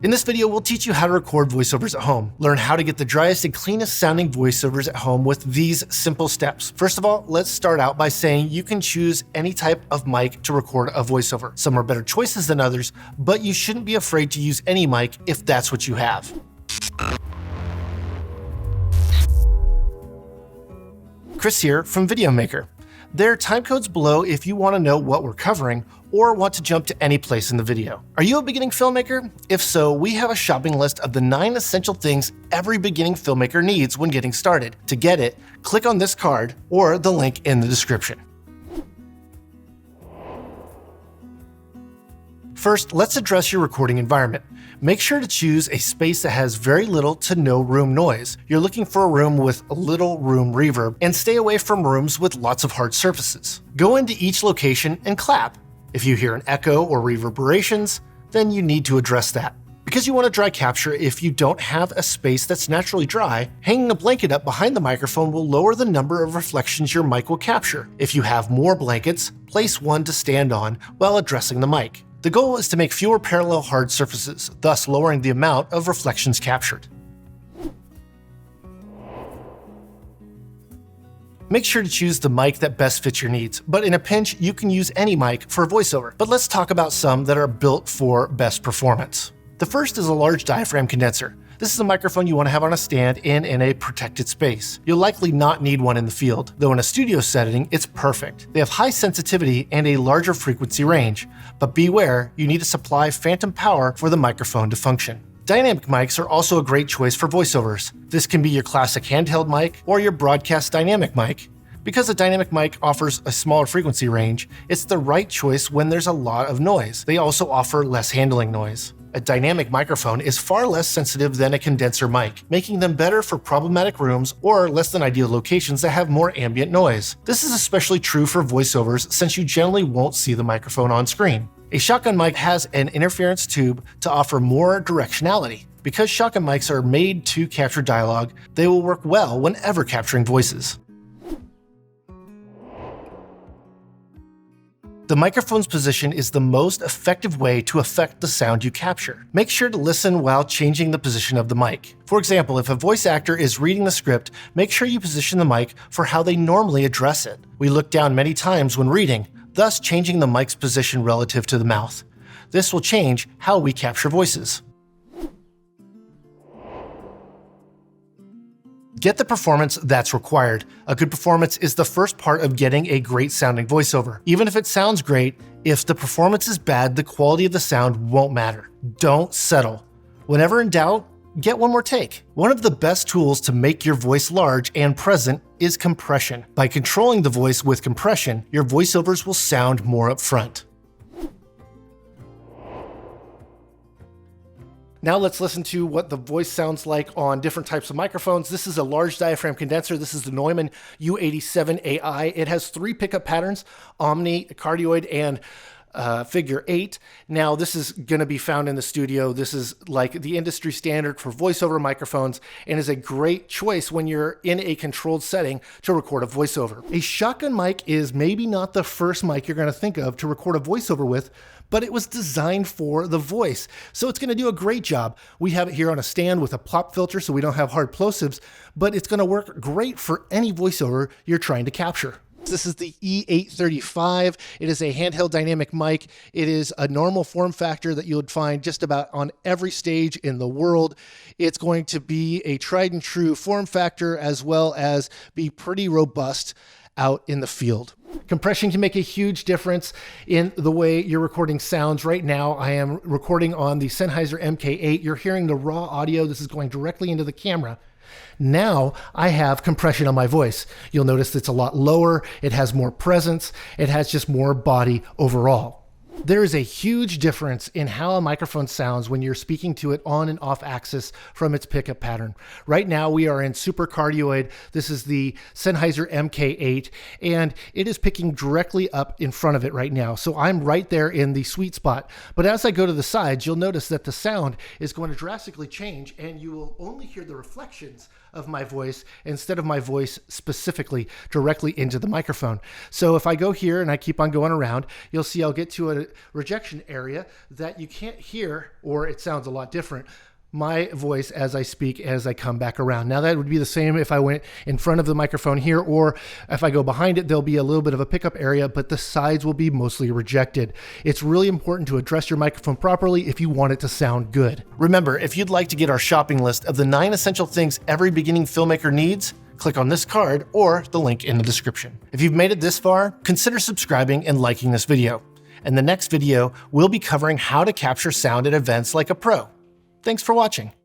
In this video, we'll teach you how to record voiceovers at home. Learn how to get the driest and cleanest sounding voiceovers at home with these simple steps. First of all, let's start out by saying you can choose any type of mic to record a voiceover. Some are better choices than others, but you shouldn't be afraid to use any mic if that's what you have. Chris here from Videomaker. There are time codes below if you want to know what we're covering or want to jump to any place in the video. Are you a beginning filmmaker? If so, we have a shopping list of the 9 essential things every beginning filmmaker needs when getting started. To get it, click on this card or the link in the description. First, let's address your recording environment. Make sure to choose a space that has very little to no room noise. You're looking for a room with little room reverb, and stay away from rooms with lots of hard surfaces. Go into each location and clap. If you hear an echo or reverberations, then you need to address that. Because you want a dry capture, if you don't have a space that's naturally dry, hanging a blanket up behind the microphone will lower the number of reflections your mic will capture. If you have more blankets, place one to stand on while addressing the mic. The goal is to make fewer parallel hard surfaces, thus lowering the amount of reflections captured. Make sure to choose the mic that best fits your needs, but in a pinch, you can use any mic for a voiceover. But let's talk about some that are built for best performance. The first is a large diaphragm condenser. This is a microphone you want to have on a stand and in a protected space. You'll likely not need one in the field, though in a studio setting, it's perfect. They have high sensitivity and a larger frequency range, but beware, you need to supply phantom power for the microphone to function. Dynamic mics are also a great choice for voiceovers. This can be your classic handheld mic or your broadcast dynamic mic. Because a dynamic mic offers a smaller frequency range, it's the right choice when there's a lot of noise. They also offer less handling noise. A dynamic microphone is far less sensitive than a condenser mic, making them better for problematic rooms or less than ideal locations that have more ambient noise. This is especially true for voiceovers since you generally won't see the microphone on screen. A shotgun mic has an interference tube to offer more directionality. Because shotgun mics are made to capture dialogue, they will work well whenever capturing voices. The microphone's position is the most effective way to affect the sound you capture. Make sure to listen while changing the position of the mic. For example, if a voice actor is reading the script, make sure you position the mic for how they normally address it. We look down many times when reading, thus changing the mic's position relative to the mouth. This will change how we capture voices. Get the performance that's required. A good performance is the first part of getting a great sounding voiceover. Even if it sounds great, if the performance is bad, the quality of the sound won't matter. Don't settle. Whenever in doubt, get one more take. One of the best tools to make your voice large and present is compression. By controlling the voice with compression, your voiceovers will sound more upfront. Now let's listen to what the voice sounds like on different types of microphones. This is a large diaphragm condenser. This is the Neumann U87AI. It has 3 pickup patterns, omni, cardioid, and figure 8. Now this is going to be found in the studio. This is like the industry standard for voiceover microphones and is a great choice when you're in a controlled setting to record a voiceover. A shotgun mic is maybe not the first mic you're going to think of to record a voiceover with, but it was designed for the voice, so it's going to do a great job. We have it here on a stand with a pop filter so we don't have hard plosives, but it's going to work great for any voiceover you're trying to capture. This is the E835. It is a handheld dynamic mic. It is a normal form factor that you would find just about on every stage in the world. It's going to be a tried and true form factor as well as be pretty robust out in the field. Compression can make a huge difference in the way your recording sounds. Right now, I am recording on the Sennheiser MK8. You're hearing the raw audio. This is going directly into the camera. Now I have compression on my voice. You'll notice it's a lot lower. It has more presence. It has just more body overall. There is a huge difference in how a microphone sounds when you're speaking to it on and off axis from its pickup pattern. Right now we are in super cardioid. This is the Sennheiser MK8 and it is picking directly up in front of it right now. So I'm right there in the sweet spot. But as I go to the sides, you'll notice that the sound is going to drastically change and you will only hear the reflections of my voice instead of my voice specifically directly into the microphone. So if I go here and I keep on going around, you'll see I'll get to rejection area that you can't hear, or it sounds a lot different, my voice as I speak as I come back around. Now that would be the same if I went in front of the microphone here, or if I go behind it, there'll be a little bit of a pickup area, but the sides will be mostly rejected. It's really important to address your microphone properly if you want it to sound good. Remember, if you'd like to get our shopping list of the 9 essential things every beginning filmmaker needs, click on this card or the link in the description. If you've made it this far, consider subscribing and liking this video. In the next video, we'll be covering how to capture sound at events like a pro. Thanks for watching.